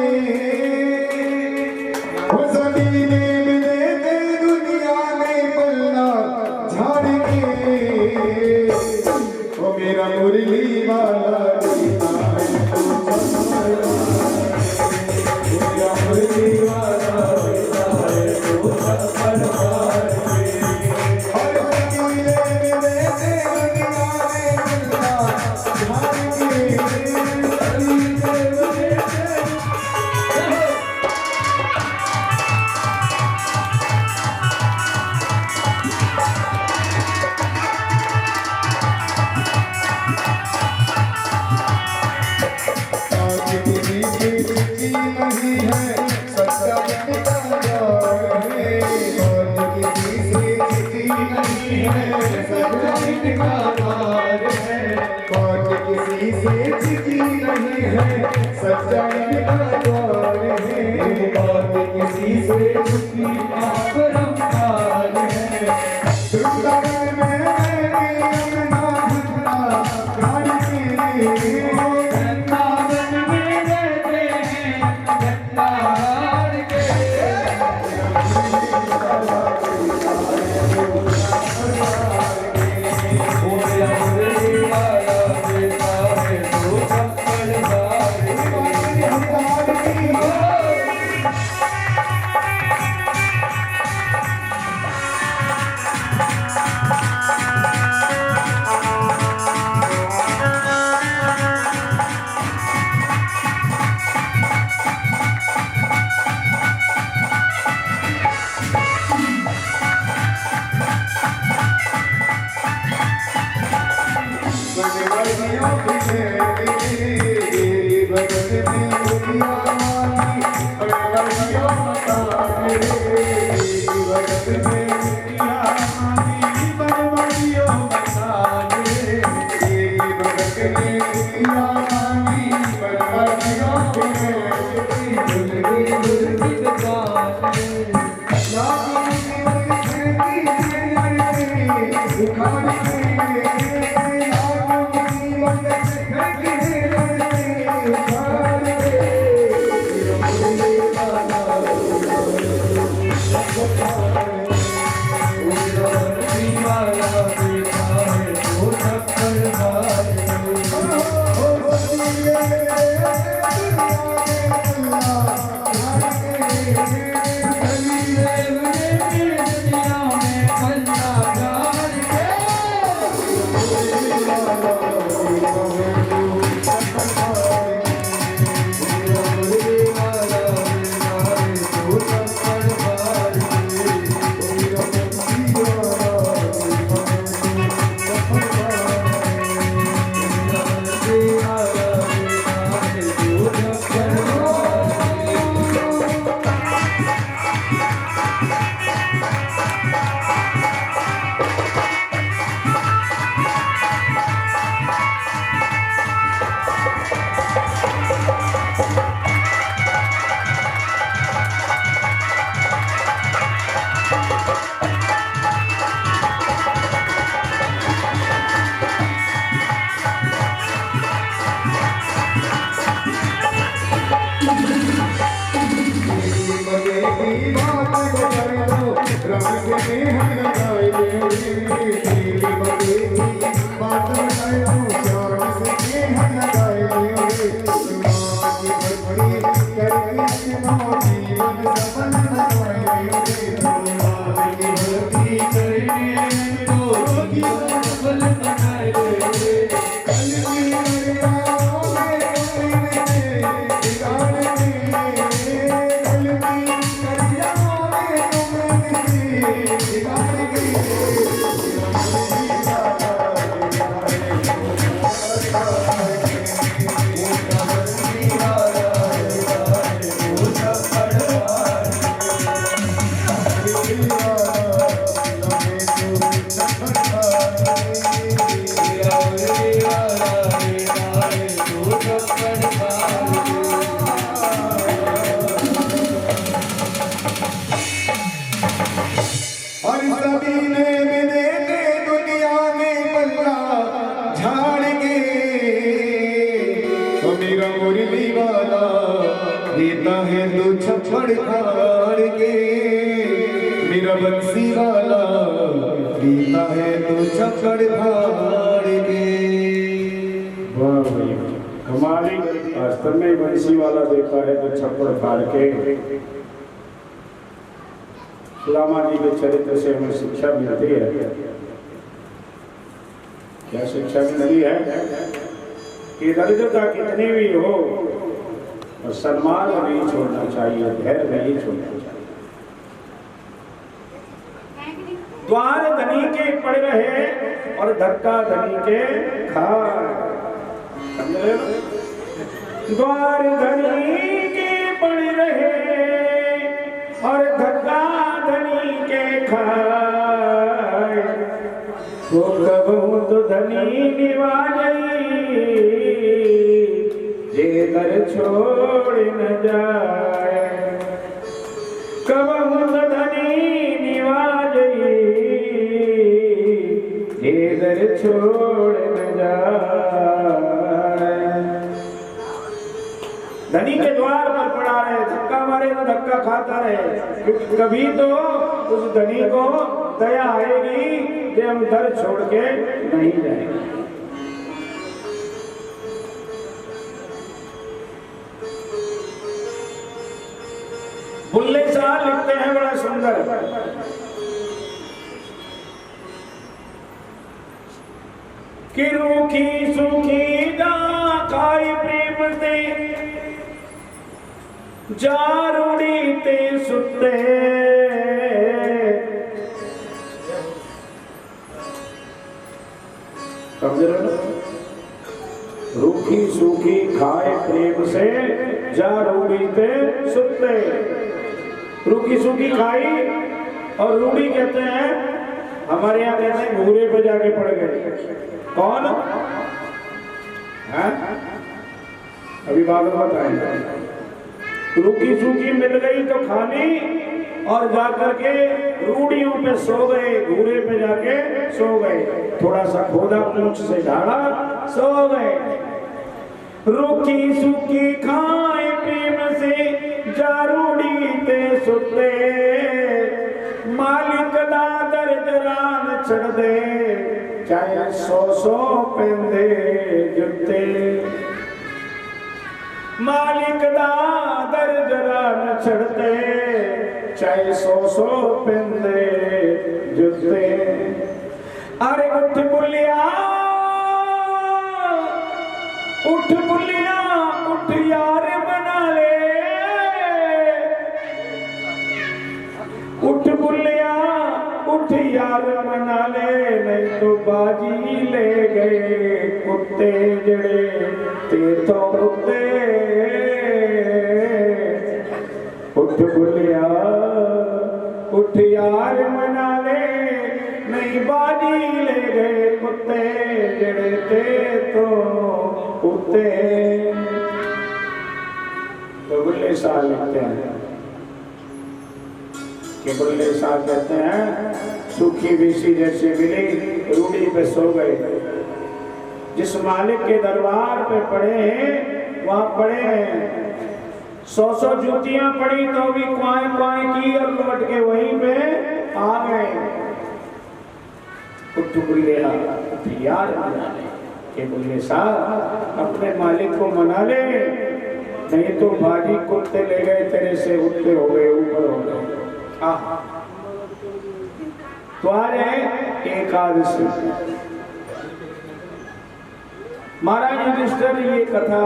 सभी देव देते दुनिया में बल्ला झाड़ के, वो मेरा मुरली वाला मेरा मुरली वाला फाड़ के तो मेरा मुरली वाला देता है तो छप्पड़ फाड़ के मेरा बंसी वाला देता है तो छप्पड़ फाड़ के। वाह भाई कमाली वास्तव में बंसी वाला देखा है तो छप्पड़ फाड़ के। सुदामा जी के चरित्र से हमें शिक्षा मिलती है। क्या शिक्षा मिलती है कि दरिद्रता कितनी भी हो और सम्मान नहीं छोड़ना चाहिए, धैर्य नहीं छोड़ना चाहिए। द्वार धनी के पड़ रहे और धक्का धनी के खाए। समझ रहे हो? द्वार धनी के पड़ रहे और धक्का धनी के खाए वो कबहू तो धनी निवाजई जे घर छोड़ न जाए। कबहू तो धनी निवाजई जे घर छोड़ न जाए। धनी के द्वार पर पड़ा रहे, धक्का मारे तो धक्का खाता रहे, क्योंकि कभी तो उस धनी को दया आएगी कि हम दर छोड़ के नहीं जाएंगे। बुल्ले शाह लिखते हैं बड़ा सुंदर, कि रूखी सूखी जा खाई प्रेम से जारूड़ी ते सुते समझ रहे हो? रूखी सूखी खाए प्रेम से जारूड़ी ते सुते। रूखी सूखी खाई और रूढ़ी कहते हैं, हमारे यहाँ कहते हैं घूरे पे जाके पड़ गए। कौन है? अभी बात बताएंगे। रूखी सूखी मिल गई तो खाली और जाकर के रूढ़ियों पे सो गए, घूरे पे जाके सो गए, थोड़ा सा खोदा पूंछ से झाड़ा सो गए। रूखी सूखी खाए प्रेम से जारूड़ी ते सुते मालिक दा दर्जरान छड़ दे चाहे 100 पेंदे जुते। मालिक दा दर्जरान छड़ते चाहे 100 पेंदे जुते। अरे उठ बुलिया उठ बुलिया उठ यार बना ले। उठ बुलिया उठ यार बना ले, नहीं तो बाजी ले गए कुत्ते जड़े ते तो कुत्ते। उठ बुलिया उठ यार मना ले, नहीं बाजी ले गए कुत्ते जड़े ते तो कुत्ते। तो बुल्ले शाह लिखते हैं कि बुल्ले शाह कहते हैं सूखी बीसी जैसे मिली रूढ़ी पे सो गए। जिस मालिक के दरबार पे पड़े हैं वहां पड़े हैं। 100 जूतियां पड़ी तो भी क्वाएं क्वाएं की और लौट के वहीं पे आ गए। उठ बुल्ले यार मना ले कि बुल्ले शाह अपने मालिक को मना ले, नहीं तो बाजी कुत्ते ले गए तेरे से, उठते हो गए ऊपर हो गए। तो आ रहे एकादशी। महाराज युधिष्ठिर ये कथा,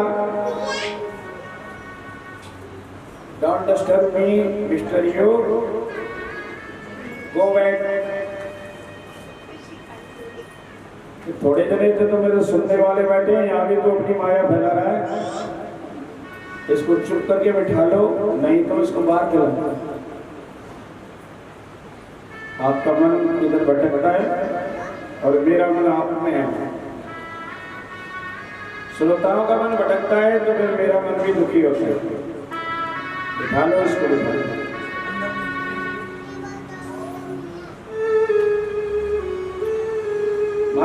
don't disturb me mister you, go back. थोड़े जने थे तो मेरे सुनने वाले बैठे हैं, यहाँ भी तो अपनी माया फैला रहा है। इसको चुप करके बैठा लो, नहीं तो इसको बाहर खिला। आपका मन इधर भटकता है और मेरा मन आप में है। श्रोताओं का मन भटकता है तो फिर मेरा मन भी दुखी होता है। बिठा लो इसको, बिठा लो।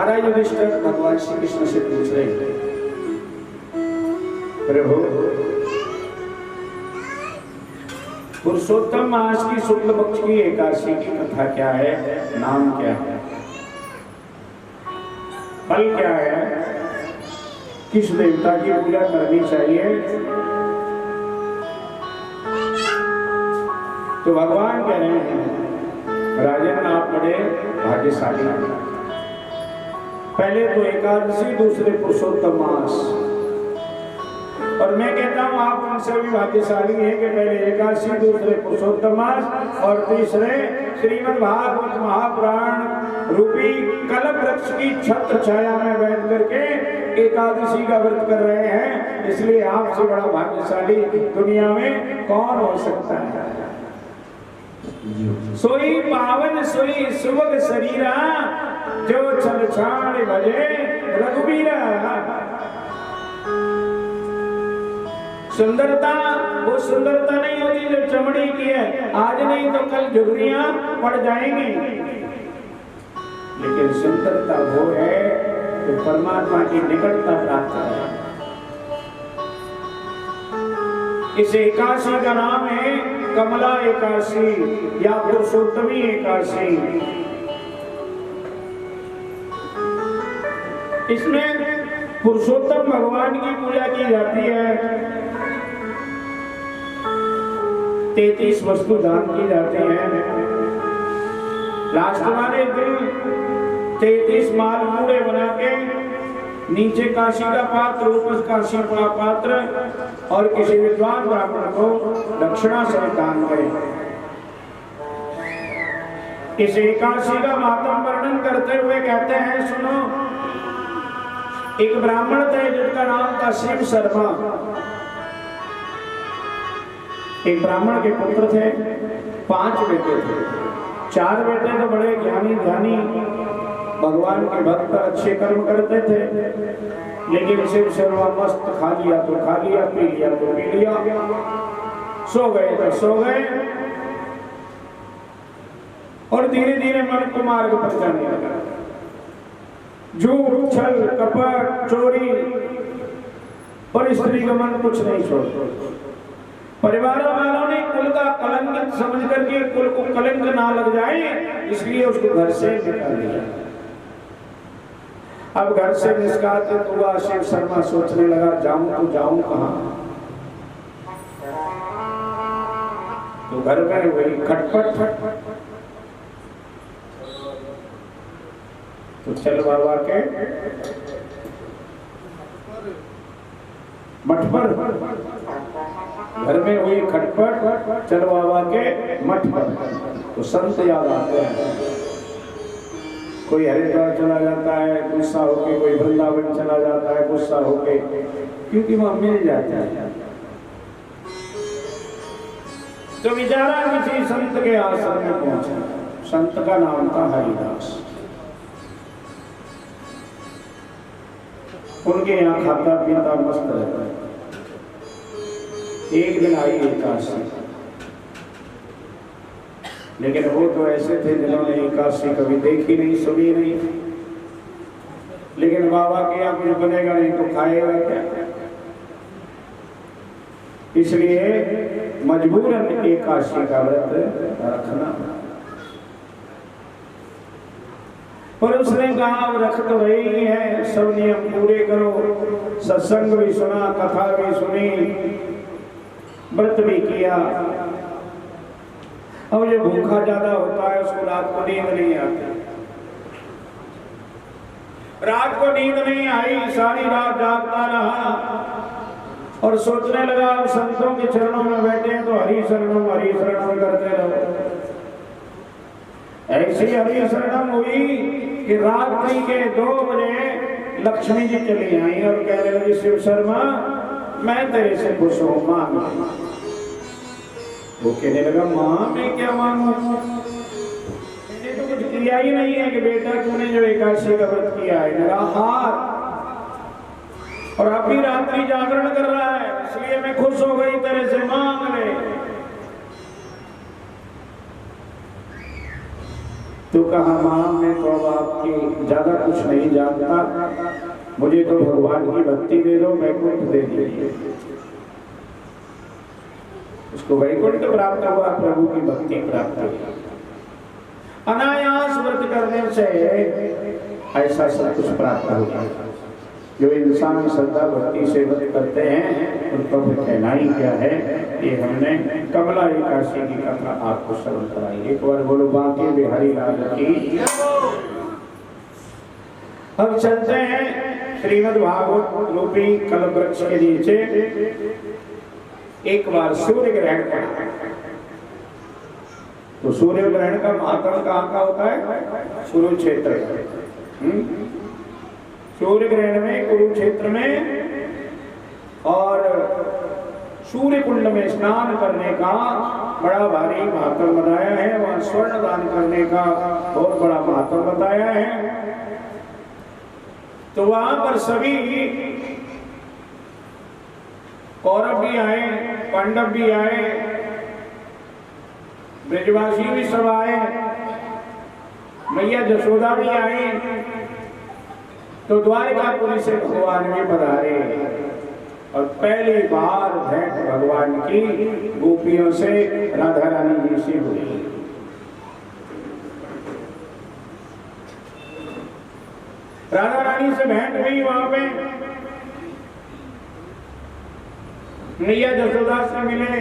महाराज युधिष्ठिर भगवान श्री कृष्ण से पूछ रहे हैं, प्रभु पुरुषोत्तम मास की शुक्ल पक्ष की एकादशी की कथा क्या है, नाम क्या है, फल क्या है, किस देवता की पूजा करनी चाहिए? तो भगवान कह रहे हैं, राजन आप बड़े भाग्यशाली हैं। पहले तो एकादशी, दूसरे पुरुषोत्तम मास। और मैं कहता हूं आप उनसे भी भाग्यशाली हैं कि पहले एकादशी, दूसरे पुरुषोत्तम मास और तीसरे श्रीमद् भागवत महापुराण रूपी कल्प वृक्ष की छत्र छाया में बैठ करके एकादशी का व्रत कर रहे हैं। इसलिए आपसे बड़ा भाग्यशाली दुनिया में कौन हो सकता है? सोई पावन सोई सुभग शरीरा, जो छल छाड़ भजे रघुबीरा। सुंदरता वो सुंदरता नहीं होती जो चमड़ी की है, आज नहीं तो कल झुर्रियां पड़ जाएंगी, लेकिन सुंदरता वो है जो परमात्मा की निकटता प्राप्त है। इस एकादशी का नाम है कमला एकादशी या पुरुषोत्तमी एकादशी। इसमें पुरुषोत्तम भगवान की पूजा की जाती है, 33 वस्तु दान की जाती है। लास्ट वाले दिन 33 मालपूड़े बना के नीचे काशी का पात्र, ऊपर काशी का पात्र और किसी विद्वान ब्राह्मण को दक्षिणा सहित दान करें। इस एकादशी का महात्म वर्णन करते हुए कहते हैं, सुनो, एक ब्राह्मण थे जिनका नाम था शिव शर्मा। एक ब्राह्मण के पुत्र थे, 5 बेटे थे। 4 बेटे तो बड़े ज्ञानी ध्यानी भगवान के भक्त, अच्छे कर्म करते थे, लेकिन शिव शर्मा मस्त, खा लिया तो खा लिया, पी लिया तो पी लिया, सो गए तो सो गए, और धीरे धीरे मन को मार्ग पर जाने लगा। झूठ, छल, कपट, चोरी और स्त्री का मन कुछ नहीं छोड़ता। परिवार वालों ने कुल का कलंकित समझ करके कुल को कलंक ना लग जाए, इसलिए उसको घर से निकाल दिया। अब घर से निष्कासित हुआ शिव शर्मा, सोचने लगा जाऊं तो जाऊं कहां? तो घर में वही खटपट, तो चल बाबा के मठ पर, घर में हुई खटपट, चल बाबा के मठ पर। तो संत याद आते हैं, कोई हरिद्वार चला जाता है गुस्सा होके, कोई वृंदावन चला जाता है गुस्सा होके, क्योंकि वहां मिल जाता है। तो बेचारा किसी संत के आश्रम में पहुंचा। संत का नाम था हरिदास। उनके यहाँ खाता पीता मस्त रहता है। एक दिन आई एकादशी, लेकिन वो तो ऐसे थे जिन्होंने एकादशी कभी देखी नहीं, सुनी नहीं। लेकिन बाबा के यहाँ कुछ बनेगा नहीं तो खाएगा क्या? इसलिए मजबूरन एकादशी का व्रत रखना। पर उसने कहा रख तो रही है, सब नियम पूरे करो, सत्संग भी सुना, कथा भी सुनी, व्रत भी किया। अब जो भूखा ज्यादा होता है उसको रात को नींद नहीं आती। रात को नींद नहीं आई, सारी रात जागता रहा और सोचने लगा अब संतों के चरणों में बैठे हैं तो हरि शरणम करते रहो। ऐसी हरि शरणम हुई कि रात्रि के 2 बजे लक्ष्मी जी चली आई और कहने लगी, शिव शर्मा मैं तेरे से खुश हूं, मांग। वो कहने लगा, मां मैं क्या मांगू? मैंने तो कुछ किया ही नहीं है कि बेटा तूने जो एकादशी का व्रत किया है मेरा हाथ, और अभी रात्रि जागरण कर रहा है, इसलिए मैं खुश हो गई, तेरे से मांग ले। तो कहा माँ मैं तो अब आपकी ज्यादा कुछ नहीं जानता, मुझे तो भगवान की भक्ति दे दो, वैकुंठ दे दीजिए। उसको वैकुंठ प्राप्त हुआ, प्रभु की भक्ति प्राप्त हुई। अनायास व्रत करने से ऐसा सब कुछ प्राप्त होता है। जो इंसान श्रद्धा भक्ति से व्रत करते हैं उनको फिर कहना ही क्या है। ये हमने कमला एकादशी की कथा आपको श्रवण कराई। एक बार बोलो बांके बिहारी लाल की। हम चलते हैं श्रीमद् भागवत रूपी कल्पवृक्ष के नीचे। एक बार सूर्य ग्रहण पड़ा, तो सूर्य ग्रहण का महात्म कहाँ का होता है? कुरुक्षेत्र। सूर्य ग्रहण में कुरुक्षेत्र में और सूर्य कुंड में स्नान करने का बड़ा भारी महात्म बताया है। वहां स्वर्ण दान करने का बहुत बड़ा महात्म बताया है। तो वहां पर सभी कौरव भी आए, पांडव भी आए, ब्रजवासी भी सब आए, मैया जसोदा भी आई। तो द्वारिकापुरी से भगवान भी पधारे और पहली बार भेंट भगवान की गोपियों से, राधा रानी जी से हुई। राधा रानी से भेंट हुई। वहां पे मैया जसोदा से मिले,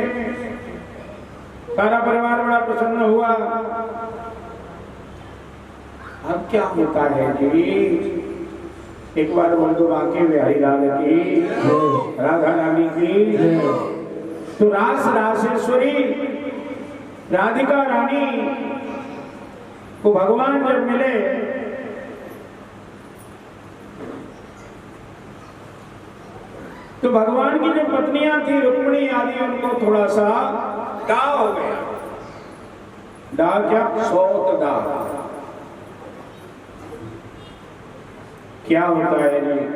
सारा परिवार बड़ा प्रसन्न हुआ। अब क्या होता है जी? एक बार बोल दो बांके बिहारी लाल की, राधा रानी की। तो रास रासेश्वरी राधिका रानी को भगवान जब मिले तो भगवान की जो पत्नियां थी रुक्मिणी आदि, उनको थोड़ा सा दाव हो गया। दाव क्या? सौत दाव। क्या होता है जी?